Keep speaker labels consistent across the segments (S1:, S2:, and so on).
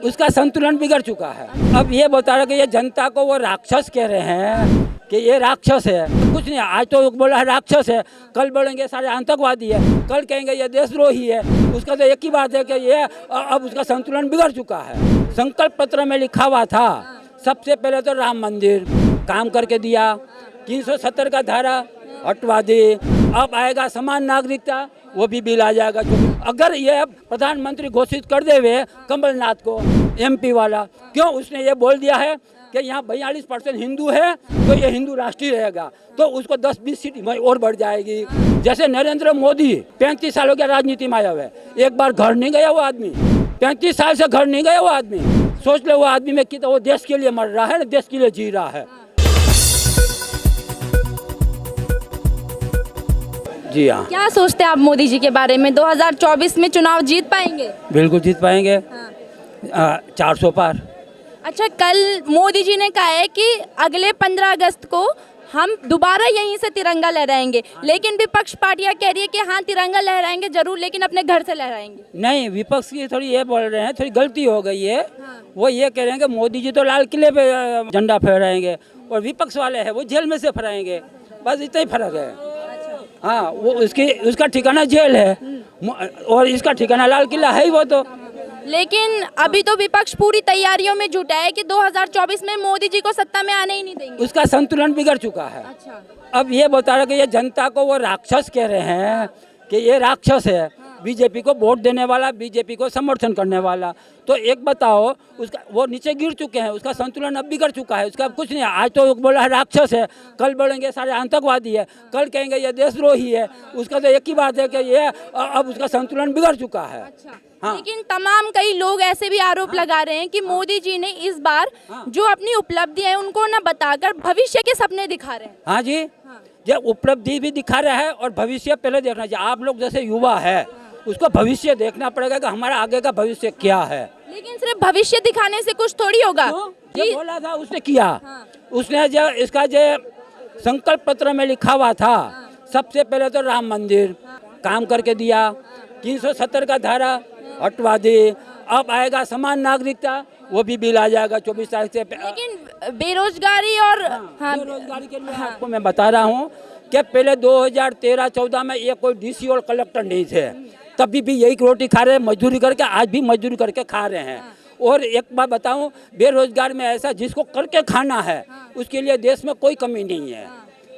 S1: उसका संतुलन बिगड़ चुका है। अब ये बता रहे कि ये जनता को वो राक्षस कह रहे हैं कि ये राक्षस है। कुछ नहीं, आज तो बोला है राक्षस है, कल बोलेंगे सारे आतंकवादी है, कल कहेंगे ये देशद्रोही है। उसका तो एक ही बात है कि ये अब उसका संतुलन बिगड़ चुका है। संकल्प पत्र में लिखा हुआ था सबसे पहले तो राम मंदिर काम करके दिया, 370 का धारा हटवा दे, अब आएगा समान नागरिकता, वो भी बिल आ जाएगा। अगर ये प्रधानमंत्री घोषित कर देवे कमलनाथ को, एमपी वाला, क्यों उसने ये बोल दिया है कि यहाँ 42% हिंदू है तो ये हिंदू राष्ट्रीय रहेगा, तो उसको 10-20 सीट और बढ़ जाएगी। जैसे नरेंद्र मोदी 35 सालों के राजनीति में आया हुआ है, एक बार घर नहीं गया वो आदमी, 35 साल से घर नहीं गया वो आदमी। सोच लो वो आदमी में कितना, वो देश के लिए मर रहा है, देश के लिए जी रहा है। जी हाँ।
S2: क्या सोचते हैं आप मोदी जी के बारे में? 2024 में चुनाव जीत पाएंगे?
S1: बिल्कुल जीत पाएंगे। 400 पार।
S2: अच्छा, कल मोदी जी ने कहा है कि अगले 15 अगस्त को हम दोबारा यहीं से तिरंगा लहराएंगे, लेकिन विपक्ष पार्टियां कह रही है कि हाँ तिरंगा लहराएंगे जरूर, लेकिन अपने घर से लहराएंगे।
S1: नहीं, विपक्ष की थोड़ी ये बोल रहे हैं, थोड़ी गलती हो गई है। वो ये कह रहे हैं कि मोदी जी तो लाल किले पे झंडा फहराएंगे और विपक्ष वाले हैं वो जेल में से फहराएंगे, बस इतना ही फर्क है। हाँ, वो उसका ठिकाना जेल है और इसका ठिकाना लाल किला है ही वो तो।
S2: लेकिन अभी तो विपक्ष पूरी तैयारियों में जुटा है कि 2024 में मोदी जी को सत्ता में आने ही नहीं देंगे।
S1: उसका संतुलन बिगड़ चुका है।
S2: अच्छा।
S1: अब ये बता रहे कि ये जनता को वो राक्षस कह रहे हैं कि ये राक्षस है, बीजेपी को वोट देने वाला, बीजेपी को समर्थन करने वाला। तो एक बताओ, उसका वो नीचे गिर चुके हैं, उसका संतुलन अब बिगड़ चुका है। उसका कुछ नहीं, आज तो बोला है राक्षस है, कल बोलेंगे सारे आतंकवादी है, कल कहेंगे ये देशद्रोही है। उसका तो एक ही बात है कि ये अब उसका संतुलन बिगड़ चुका है।
S2: अच्छा।
S1: हाँ।
S2: लेकिन तमाम कई लोग ऐसे भी आरोप लगा रहे हैं कि मोदी जी ने इस बार जो अपनी उपलब्धि है उनको न बताकर भविष्य के सपने दिखा रहे हैं।
S1: हाँ जी, ये उपलब्धि भी दिखा रहा है और भविष्य पहले देखना चाहिए। आप लोग जैसे युवा है उसको भविष्य देखना पड़ेगा कि हमारा आगे का भविष्य क्या है।
S2: लेकिन सिर्फ भविष्य दिखाने से कुछ थोड़ी होगा।
S1: जो बोला था उसने किया। उसने जो इसका जो संकल्प पत्र में लिखा हुआ था सबसे पहले तो राम मंदिर काम करके दिया, 370 का धारा हटवा दे, अब आएगा समान नागरिकता, वो भी बिल आ जाएगा 24 तारीख से।
S2: लेकिन बेरोजगारी और
S1: बेरोजगारी के लिए आपको मैं बता रहा हूँ कि पहले 2013-14 में ये कोई डीसी और कलेक्टर नहीं थे, तभी भी यही रोटी खा रहे हैं मजदूरी करके, आज भी मजदूरी करके खा रहे हैं। और एक बात बताऊं, बेरोजगार में ऐसा जिसको करके खाना है उसके लिए देश में कोई कमी नहीं है,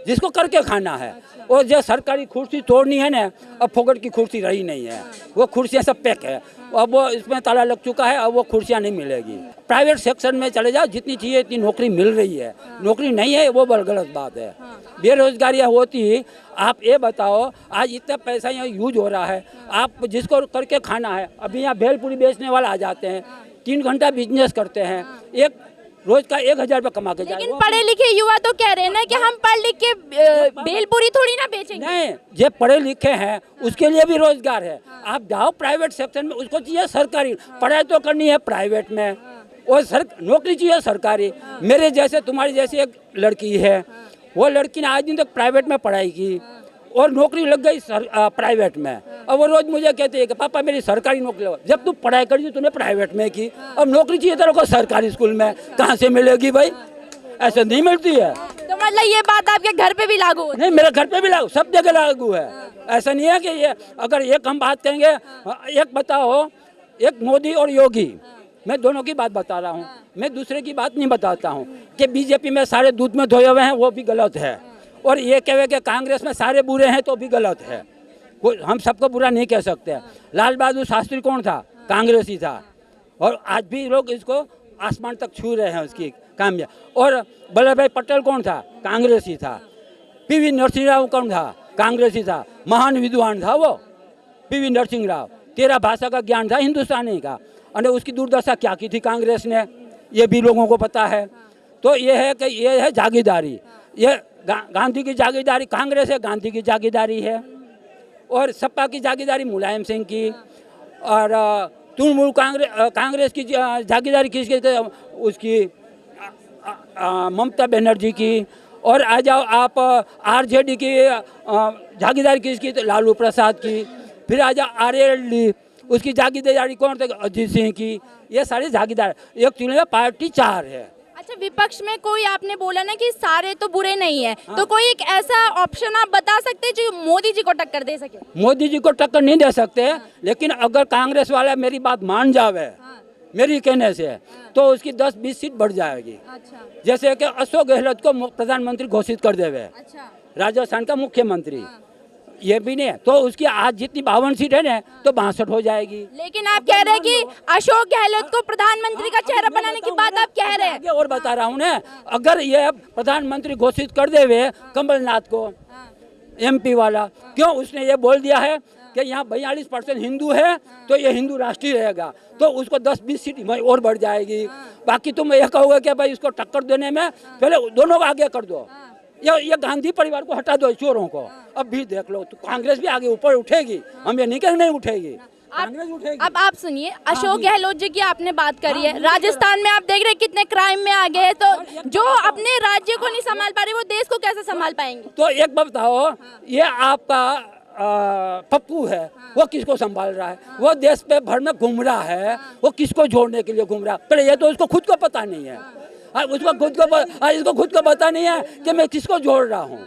S1: जिसको करके खाना है। और जो सरकारी कुर्सी तोड़नी है ना, अब फोकट की कुर्सी रही नहीं है, वो कुर्सियाँ सब पैक है, अब वो इसमें ताला लग चुका है, अब वो कुर्सियाँ नहीं मिलेगी। प्राइवेट सेक्शन में चले जाओ, जितनी चाहिए इतनी नौकरी मिल रही है, नौकरी नहीं है वो बड़ी गलत बात है। बेरोजगारी होती, आप ये बताओ, आज इतना पैसा यहाँ यूज हो रहा है, आप जिसको करके खाना है, अभी यहाँ भेलपुरी बेचने वाला आ जाते हैं, 3 घंटा बिजनेस करते हैं, एक रोज का 1000 रुपये कमा के जाए।
S2: लेकिन पढ़े लिखे युवा तो कह रहे हैं ना कि हम पढ़ लिख के भेलपुरी थोड़ी ना बेचेंगे।
S1: नहीं, जो पढ़े लिखे हैं उसके लिए भी रोजगार है। आप जाओ प्राइवेट सेक्टर में, उसको चाहिए सरकारी, पढ़ाई तो करनी है प्राइवेट में, और नौकरी चाहिए सरकारी। मेरे जैसे तुम्हारी जैसी एक लड़की है, वो लड़की ने आज दिन तक प्राइवेट में पढ़ाई की और नौकरी लग गई प्राइवेट में। अब वो रोज मुझे कहते हैं कि पापा मेरी सरकारी नौकरी लो। जब तू पढ़ाई करी तूने प्राइवेट में की, अब नौकरी चाहिए तेरे को सरकारी स्कूल में, कहाँ से मिलेगी भाई? ऐसे नहीं मिलती है।
S2: तो मतलब ये बात आपके घर पे भी लागू होती है?
S1: नहीं, मेरे घर पे भी लागू, सब जगह लागू है। ऐसा नहीं है कि ये अगर एक हम बात करेंगे, एक बताओ, एक मोदी और योगी, मैं दोनों की बात बता रहा हूँ, मैं दूसरे की बात नहीं बताता हूँ कि बीजेपी में सारे दूध में धोए हुए हैं, वो भी गलत है। और ये कहे कि कांग्रेस में सारे बुरे हैं तो भी गलत है। हम सबको बुरा नहीं कह सकते। लाल बहादुर शास्त्री कौन था? कांग्रेसी था, और आज भी लोग इसको आसमान तक छू रहे हैं उसकी कामयाब। और वल्लभ भाई पटेल कौन था? कांग्रेसी था। पीवी नरसिंह राव कौन था? कांग्रेसी था। महान विद्वान था वो पीवी नरसिंह राव, 13 भाषा का ज्ञान था हिंदुस्तानी का, और उसकी दुर्दशा क्या की थी कांग्रेस ने, ये भी लोगों को पता है। तो ये है कि ये है जागीरदारी, ये गांधी की जागीरदारी कांग्रेस है, गांधी की जागीरदारी है। और सपा की जागीरदारी मुलायम सिंह की, और तृणमूल कांग्रेस की जागीरदारी किसकी? उसकी ममता बनर्जी की। और आ जाओ आप आरजेडी की जागीरदारी किसकी? तो लालू प्रसाद की। फिर आ जाओ आरएलडी, उसकी जागीरदारी कौन थे? अजीत सिंह की। ये सारी जागीरदार, एक चुने में पार्टी 4 है।
S2: अच्छा, विपक्ष में कोई आपने बोला ना कि सारे तो बुरे नहीं है, तो कोई एक ऐसा ऑप्शन आप बता सकते हैं जो मोदी जी को टक्कर दे सके?
S1: मोदी जी को टक्कर नहीं दे सकते, लेकिन अगर कांग्रेस वाला मेरी बात मान जावे, मेरी कहने से, तो उसकी 10-20 सीट बढ़ जाएगी।
S2: अच्छा
S1: जैसे कि अशोक गहलोत को प्रधानमंत्री घोषित कर देवे,
S2: अच्छा
S1: राजस्थान का मुख्यमंत्री, ये भी नहीं, तो उसकी आज जितनी 52 सीट है ना, तो 62 हो जाएगी।
S2: लेकिन आप कह रहे हैं कि अशोक गहलोत को प्रधानमंत्री का चेहरा बनाने की बात आप कह रहे हैं।
S1: आगे और बता रहा हूँ ना, अगर ये प्रधानमंत्री घोषित कर देवे कमलनाथ को, MP वाला, क्यों उसने ये बोल दिया है कि यहाँ 42% हिंदू है, तो ये हिंदू राष्ट्रीय रहेगा, तो उसको 10-20 सीट और बढ़ जाएगी। बाकी तुम ये कहोगे कि भाई इसको टक्कर देने में पहले दोनों को आगे कर दो, ये गांधी परिवार को हटा दो, चोरों को। अब भी देख लो, तो कांग्रेस भी आगे ऊपर उठेगी, हम ये नहीं कहेंगे नहीं उठेगी, कांग्रेस उठेगी।
S2: अब आप सुनिए, अशोक गहलोत जी की आपने बात करी है, राजस्थान में आप देख रहे हैं कितने क्राइम में आगे हैं, तो जो अपने राज्य को नहीं संभाल पा रहे वो देश को कैसे संभाल पाएंगे?
S1: तो एक बात बताओ, ये आपका पप्पू है, वो किसको संभाल रहा है? वो देश पे भर में घूम रहा है, वो किसको जोड़ने के लिए घूम रहा है? पर ये तो उसको खुद को पता नहीं है, उसको इसको खुद को पता नहीं है कि मैं किसको जोड़ रहा हूँ,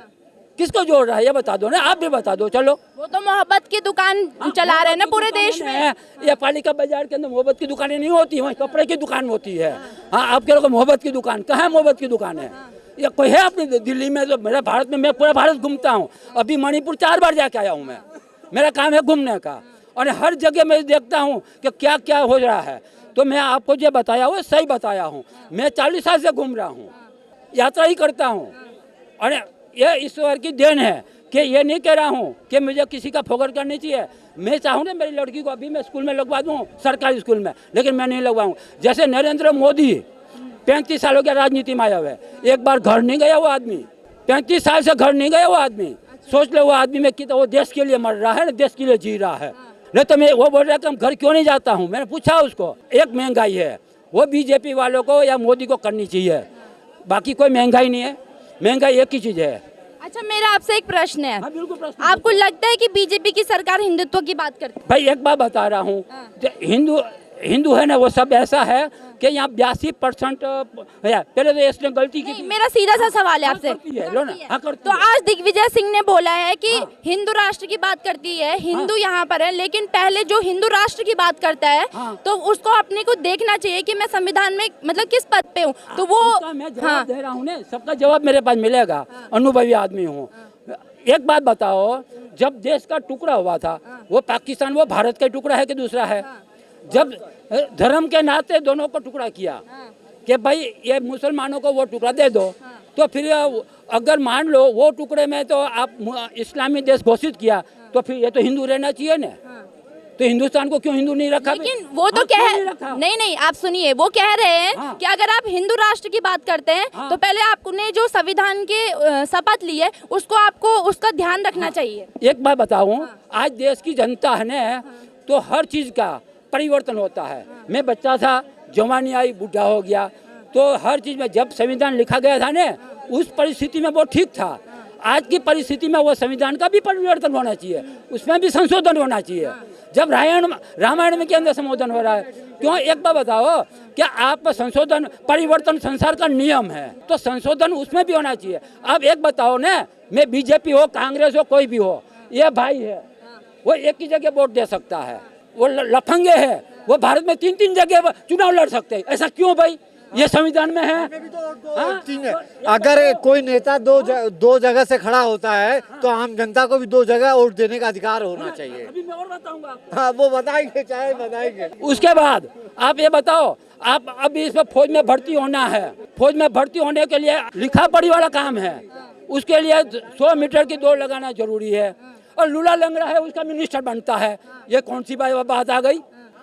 S1: किसको जोड़ रहा है, ये बता दो ना, आप भी बता दो। चलो,
S2: वो तो मोहब्बत की दुकान चला रहे हैं ना पूरे देश में।
S1: ये पालिका बाजार के अंदर मोहब्बत की दुकानें नहीं होती, वहाँ कपड़े की दुकान होती है। हाँ, आप कह रहे हो मोहब्बत की दुकान, कहाँ है मोहब्बत की दुकान है? ये कोई है अपनी दिल्ली में? तो मेरा भारत में, मैं पूरा भारत घूमता हूँ, अभी मणिपुर 4 बार जाके आया हूँ मैं, मेरा काम है घूमने का, और हर जगह मैं देखता हूँ कि क्या क्या हो रहा है। तो मैं आपको जो बताया हूँ सही बताया हूँ। मैं 40 साल से घूम रहा हूँ, यात्रा ही करता हूँ, और ये ईश्वर की देन है कि ये नहीं कह रहा हूँ कि मुझे किसी का फोकट करनी चाहिए। मैं चाहूँ ना मेरी लड़की को अभी मैं स्कूल में लगवा दूँ, सरकारी स्कूल में, लेकिन मैं नहीं लगवाऊँ। जैसे नरेंद्र मोदी 35 साल हो गया राजनीति में आया हुआ है, एक बार घर नहीं गया वो आदमी, 35 साल से घर नहीं गया वो आदमी। सोच लो वो आदमी में कितना, वो देश के लिए मर रहा है ना, देश के लिए जी रहा है। नहीं तो मैं, वो बोल रहा है कि हम घर क्यों नहीं जाता हूँ। मैंने पूछा उसको, एक महंगाई है, वो बीजेपी वालों को या मोदी को करनी चाहिए, बाकी कोई महंगाई नहीं है, महंगाई एक ही चीज़ है।
S2: अच्छा, मेरा आपसे एक प्रश्न है।
S1: हाँ, बिल्कुल प्रश्न।
S2: आपको लगता है कि बीजेपी की सरकार हिंदुत्व की बात करती है?
S1: भाई एक बात बता रहा हूँ, हिंदू है ना, वो सब ऐसा है कि यहाँ 82% पहले तो इसने गलती की।
S2: मेरा सीधा सा सवाल है आपसे। तो आज दिग्विजय सिंह ने बोला है कि हिंदू राष्ट्र की बात करती है, हिंदू यहाँ पर है, लेकिन पहले जो हिंदू राष्ट्र की बात करता है, तो उसको अपने को देखना चाहिए कि मैं संविधान में मतलब किस पद पे हूँ। तो वो
S1: मैं जवाब दे रहा हूँ ना, सबका जवाब मेरे पास मिलेगा, अनुभवी आदमी हूँ। एक बात बताओ, जब देश का टुकड़ा हुआ था, वो पाकिस्तान वो भारत का टुकड़ा है कि दूसरा है? जब धर्म के नाते दोनों को टुकड़ा किया कि भाई ये मुसलमानों को वो टुकड़ा दे दो, तो फिर अगर मान लो वो टुकड़े में तो आप इस्लामी देश घोषित किया, तो फिर ये तो हिंदू रहना चाहिए ना। तो हिंदुस्तान को क्यों हिंदू नहीं रखा?
S2: लेकिन वो तो नहीं, आप सुनिए, वो कह रहे हैं कि अगर आप हिंदू राष्ट्र की बात करते हैं तो पहले आपने जो संविधान के शपथ ली है उसको आपको उसका ध्यान रखना चाहिए।
S1: एक बात बताऊं, आज देश की जनता है ना, तो हर चीज का परिवर्तन होता है। मैं बच्चा था, जवानी आई, बूढ़ा हो गया, तो हर चीज में जब संविधान लिखा गया था ना, उस परिस्थिति में वो ठीक था। आज की परिस्थिति में वो संविधान का भी परिवर्तन होना चाहिए, उसमें भी संशोधन होना चाहिए। जब रामायण में के अंदर संशोधन हो रहा है, क्यों? एक बार बताओ, क्या आप संशोधन परिवर्तन संसार का नियम है, तो संशोधन उसमें भी होना चाहिए। अब एक बताओ ना, मैं बीजेपी हो, कांग्रेस हो, कोई भी हो, ये भाई है, वो एक ही जगह वोट दे सकता है। वो लफंगे है, वो भारत में 3-3 जगह चुनाव लड़ सकते हैं। ऐसा क्यों भाई? ये संविधान में है।
S3: अगर कोई नेता दो जगह से खड़ा होता है तो आम जनता को भी 2 जगह वोट देने का अधिकार होना चाहिए।
S1: अभी मैं और बताऊंगा।
S3: हाँ, वो बताएंगे, चाहे बताएंगे।
S1: उसके बाद आप ये बताओ, आप अभी इसमें फौज में भर्ती होना है, फौज में भर्ती होने के लिए लिखा पढ़ी वाला काम है, उसके लिए 100 मीटर की दौड़ लगाना जरूरी है, और लूला लंगड़ा है उसका मिनिस्टर बनता है। ये कौन सी बात आ गई?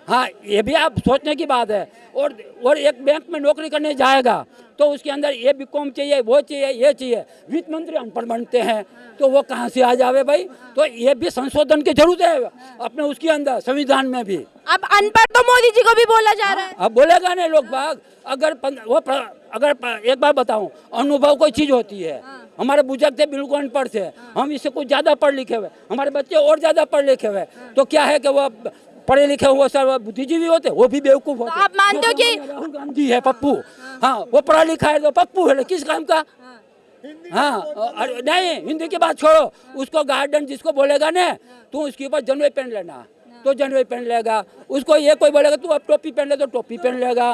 S1: हाँ, ये भी आप सोचने की बात है। और एक बैंक में नौकरी करने जाएगा तो उसके अंदर ये बीकॉम चाहिए, वो चाहिए, ये चाहिए। वित्त मंत्री अनपढ़ बनते हैं, तो वो कहाँ से आ जावे भाई? तो ये भी संशोधन की जरूरत है अपने उसके अंदर, संविधान में भी।
S2: अब अनपढ़ तो मोदी जी को भी बोला जा रहा है।
S1: अब बोलेगा नहीं लोग बाग। अगर एक बार बताऊं, अनुभव कोई चीज होती है। हमारे बुजुर्ग थे बिल्कुल अनपढ़ थे, हम इससे कुछ ज्यादा पढ़ लिखे हुए, हमारे बच्चे और ज्यादा पढ़ लिखे हुए, तो क्या है कि वो पढ़े लिखे हुए सब बुद्धिजीवी होते, वो भी बेवकूफ होते।
S2: आप मानते हो कि
S1: राहुल गांधी है पप्पू, हाँ वो पढ़ा लिखा है तो पप्पू है, किस काम का? हाँ नहीं, हिंदी की बात छोड़ो, उसको गार्डन जिसको बोलेगा ना तू उसके ऊपर जनवे पहन लेना तो जनवे पहन लेगा, उसको ये कोई बोलेगा तू अब टोपी पहन ले तो टोपी पहन लेगा।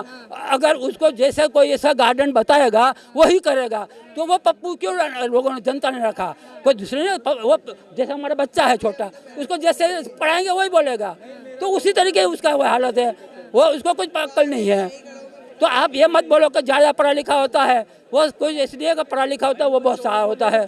S1: अगर उसको जैसा कोई ऐसा गार्डन बताएगा वही करेगा। तो वो पप्पू क्यों लोगों ने, जनता ने रखा? कोई दूसरे ने, वो जैसा हमारा बच्चा है छोटा, उसको जैसे पढ़ाएंगे वही बोलेगा, तो उसी तरीके उसका वो हालत है, वो उसको कुछ अक्ल नहीं है। तो आप ये मत बोलो कि ज़्यादा पढ़ा लिखा होता है, वो कोई इसलिए का पढ़ा लिखा होता है वो बहुत सहा होता है।